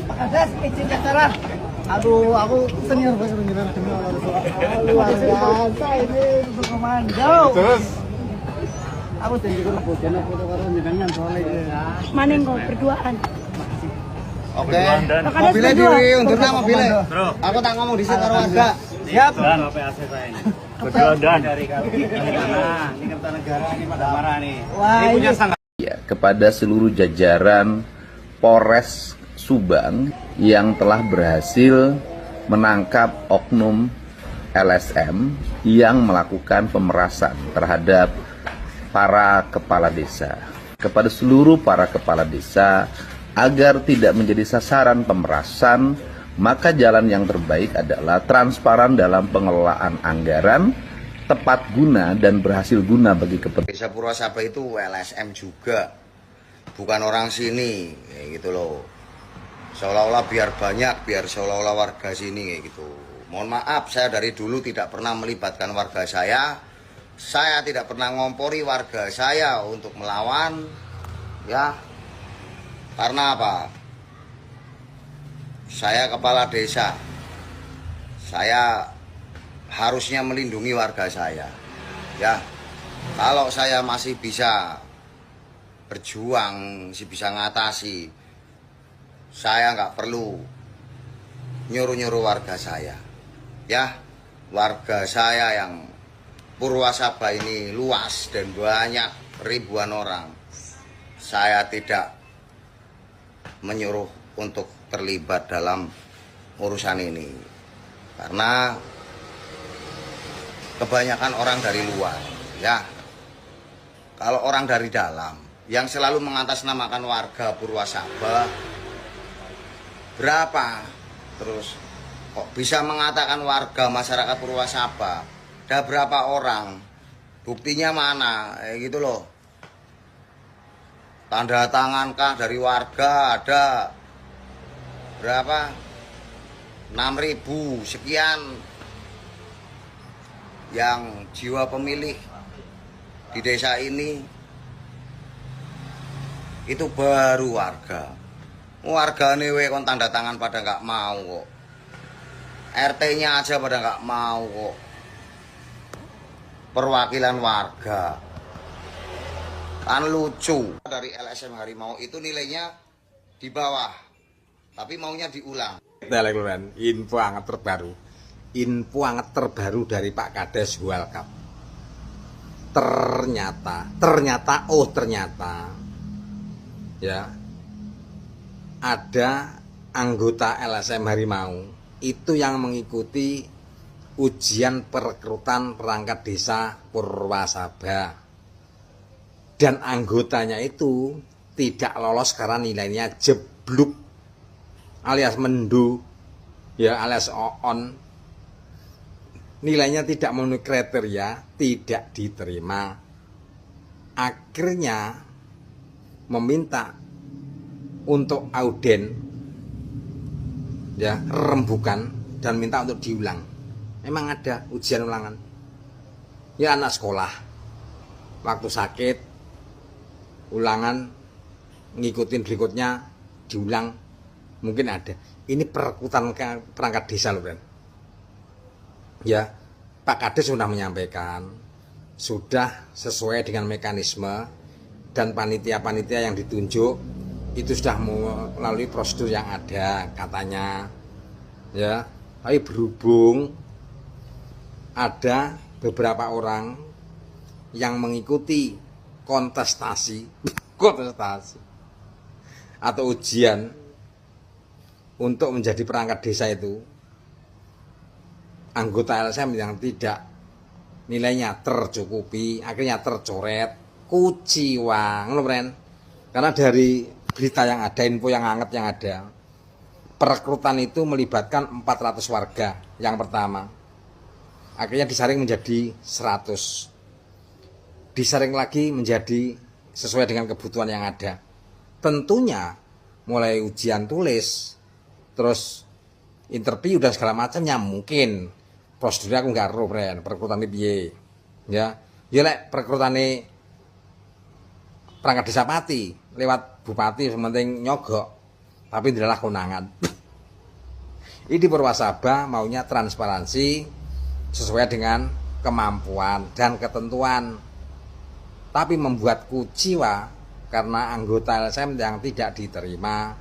Kades izin acara. Aduh, aku senior banget demi Allah. Luar biasa ini untuk komando. Terus Aku janji kalau bojan aku tuh karo jenengan soalnya. Maning kok berduaan. oke. Mobilnya diundurna mobilnya. Bro. Aku tak ngomong di sini karo warga. Siap. Dan PAC saya ini. Berdua dan dari ini Kertanegara ini pada marah nih. Wah, Ini punya ini- sangat Ya, kepada seluruh jajaran Polres Subang yang telah berhasil menangkap oknum LSM yang melakukan pemerasan terhadap para kepala desa. Kepada seluruh para kepala desa agar tidak menjadi sasaran pemerasan, maka jalan yang terbaik adalah transparan dalam pengelolaan anggaran, tepat guna dan berhasil guna bagi kepentingan. Desa Purwasaba itu LSM juga, bukan orang sini, kayak gitu loh. Seolah-olah biar banyak, biar seolah-olah warga sini kayak gitu. Mohon maaf, saya dari dulu tidak pernah melibatkan warga saya tidak pernah ngompori warga saya untuk melawan, ya. Karena apa? Saya kepala desa, saya harusnya melindungi warga saya, ya. Kalau saya masih bisa berjuang, masih bisa ngatasi, saya nggak perlu nyuruh-nyuruh warga saya, ya. Warga saya yang Purwasaba ini luas dan banyak ribuan orang, saya tidak menyuruh untuk terlibat dalam urusan ini, karena kebanyakan orang dari luar, ya. Kalau orang dari dalam yang selalu mengatasnamakan warga Purwasaba, berapa terus kok bisa mengatakan warga masyarakat Purwasaba, ada berapa orang, buktinya mana, gitu loh. Tanda tangan kah dari warga ada berapa, 6.000 sekian yang jiwa pemilih di desa ini, itu baru warga. Warga newe kon tanda tangan pada nggak mau kok, RT-nya aja pada nggak mau kok. Perwakilan warga kan lucu. Dari LSM Harimau itu nilainya di bawah, tapi maunya diulang. Info hangat terbaru dari Pak Kades Hualkap. Ternyata ya, ada anggota LSM Harimau itu yang mengikuti ujian perekrutan perangkat desa Purwasaba, dan anggotanya itu tidak lolos karena nilainya jeblok alias mendu, ya, alias on. Nilainya tidak memenuhi kriteria, tidak diterima. Akhirnya meminta untuk auden, ya, rembukan, dan minta untuk diulang. Emang ada ujian ulangan? Ya, anak sekolah waktu sakit ulangan, ngikutin berikutnya diulang, mungkin ada. Ini perekrutan perangkat desa loh, Bren. Ya, Pak Kades sudah menyampaikan, sudah sesuai dengan mekanisme, dan panitia-panitia yang ditunjuk itu sudah melalui prosedur yang ada katanya, ya. Tapi berhubung ada beberapa orang yang mengikuti kontestasi atau ujian untuk menjadi perangkat desa itu, anggota LSM yang tidak nilainya tercukupi, akhirnya tercoret, kuciwang loh, Bren. Karena dari berita yang ada, info yang hangat yang ada, perekrutan itu melibatkan 400 warga yang pertama, akhirnya disaring menjadi 100, disaring lagi menjadi sesuai dengan kebutuhan yang ada. Tentunya mulai ujian tulis, terus interview dan segala macamnya, mungkin prosedurnya aku nggak tahu, Bren, perekrutan ini piye, ya. Ya lek perekrutan ini perangkat desa pati lewat bupati, sementing nyogok, tapi adalah konangan. Ini Purwasaba maunya transparansi sesuai dengan kemampuan dan ketentuan, tapi membuat kuciwa karena anggota LSM yang tidak diterima,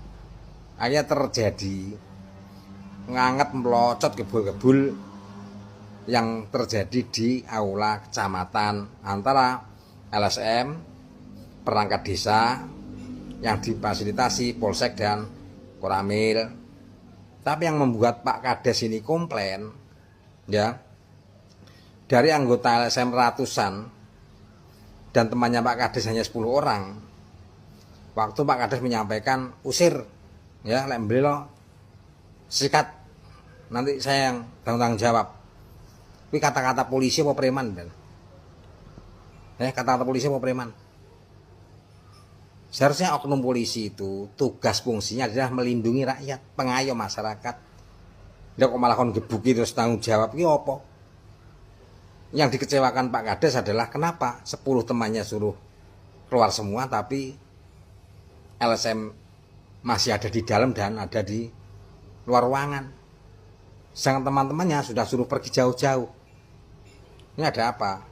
akhirnya terjadi nganget melocot gebul-gebul yang terjadi di aula kecamatan antara LSM, perangkat desa yang difasilitasi Polsek dan Koramil. Tapi yang membuat Pak Kades ini komplain, ya, dari anggota LSM ratusan dan temannya Pak Kades hanya 10 orang. Waktu Pak Kades menyampaikan usir, ya, lek lo sikat, nanti saya yang tanggung jawab. Tapi kata-kata polisi apa preman, Ben? Kata-kata polisi apa preman? Seharusnya oknum polisi itu tugas fungsinya adalah melindungi rakyat, pengayom masyarakat. Dia kok malah kon gebuki terus tanggung jawab, ini apa? Yang dikecewakan Pak Kades adalah kenapa 10 temannya suruh keluar semua, tapi LSM masih ada di dalam dan ada di luar ruangan. Sedangkan teman-temannya sudah suruh pergi jauh-jauh. Ini ada apa?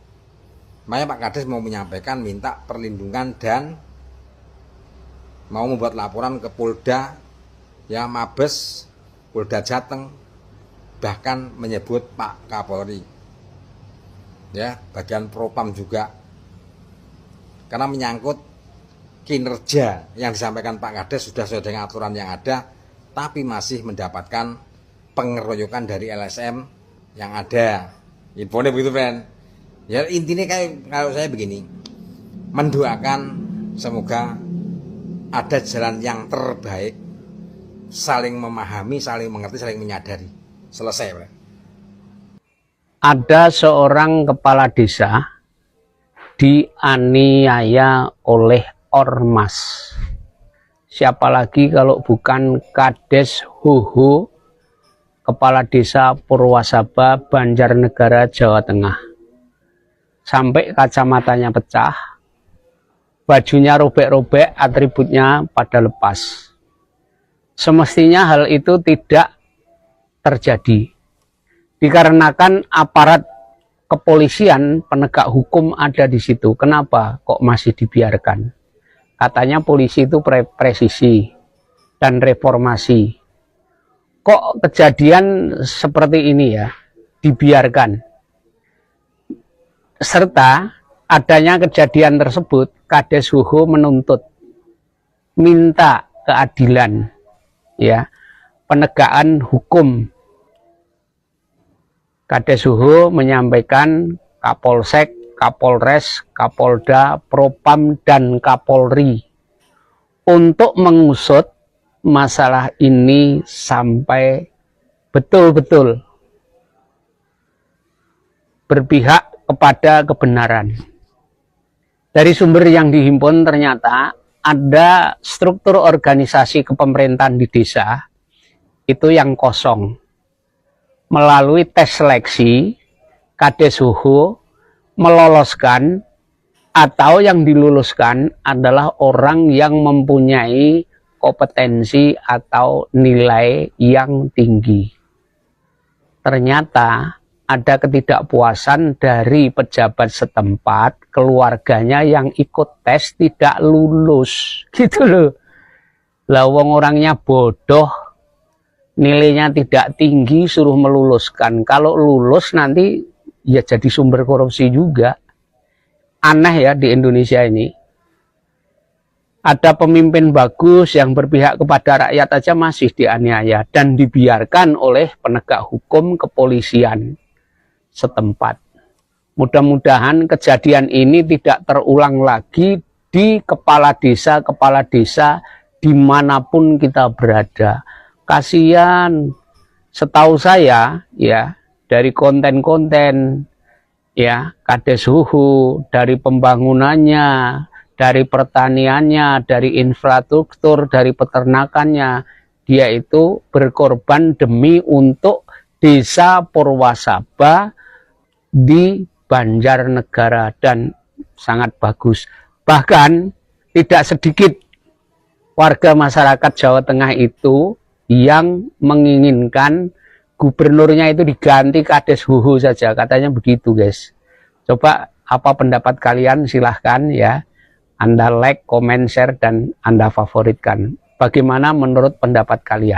Makanya Pak Kades mau menyampaikan minta perlindungan dan mau membuat laporan ke Polda, ya, Mabes, Polda Jateng, bahkan menyebut Pak Kapolri, ya, bagian Propam juga, karena menyangkut kinerja yang disampaikan Pak Kades sudah sesuai dengan aturan yang ada, tapi masih mendapatkan pengeroyokan dari LSM yang ada. Infonya begitu, friend. Ya, intinya kayak kalau saya begini, mendoakan semoga ada jalan yang terbaik, saling memahami, saling mengerti, saling menyadari. Selesai, Pak. Ada seorang kepala desa dianiaya oleh ormas. Siapa lagi kalau bukan Kades Hoho, kepala desa Purwasaba, Banjarnegara, Jawa Tengah. Sampai kacamatanya pecah, bajunya robek-robek, atributnya pada lepas. Semestinya hal itu tidak terjadi, dikarenakan aparat kepolisian penegak hukum ada di situ. Kenapa kok masih dibiarkan? Katanya polisi itu presisi dan reformasi. Kok kejadian seperti ini ya dibiarkan? Serta adanya kejadian tersebut, Kades Hoho menuntut, minta keadilan, ya, penegakan hukum. Kades Hoho menyampaikan Kapolsek, Kapolres, Kapolda, Propam, dan Kapolri untuk mengusut masalah ini sampai betul-betul berpihak kepada kebenaran. Dari sumber yang dihimpun ternyata ada struktur organisasi kepemerintahan di desa itu yang kosong. Melalui tes seleksi, Kades Hoho meloloskan atau yang diluluskan adalah orang yang mempunyai kompetensi atau nilai yang tinggi. Ternyata ada ketidakpuasan dari pejabat setempat, keluarganya yang ikut tes tidak lulus, gitu loh. Lah wong orangnya bodoh, nilainya tidak tinggi, suruh meluluskan. Kalau lulus nanti ya jadi sumber korupsi juga. Aneh ya di Indonesia ini. Ada pemimpin bagus yang berpihak kepada rakyat aja masih dianiaya dan dibiarkan oleh penegak hukum kepolisian setempat. Mudah-mudahan kejadian ini tidak terulang lagi di kepala desa dimanapun kita berada. Kasihan, setahu saya ya, dari konten-konten ya Kades Hoho, dari pembangunannya, dari pertaniannya, dari infrastruktur, dari peternakannya, dia itu berkorban demi untuk desa Purwasaba di Banjarnegara dan sangat bagus. Bahkan tidak sedikit warga masyarakat Jawa Tengah itu yang menginginkan gubernurnya itu diganti Kades Huhu saja, katanya begitu guys. Coba apa pendapat kalian, silahkan ya, Anda like, komen, share, dan Anda favoritkan. Bagaimana menurut pendapat kalian?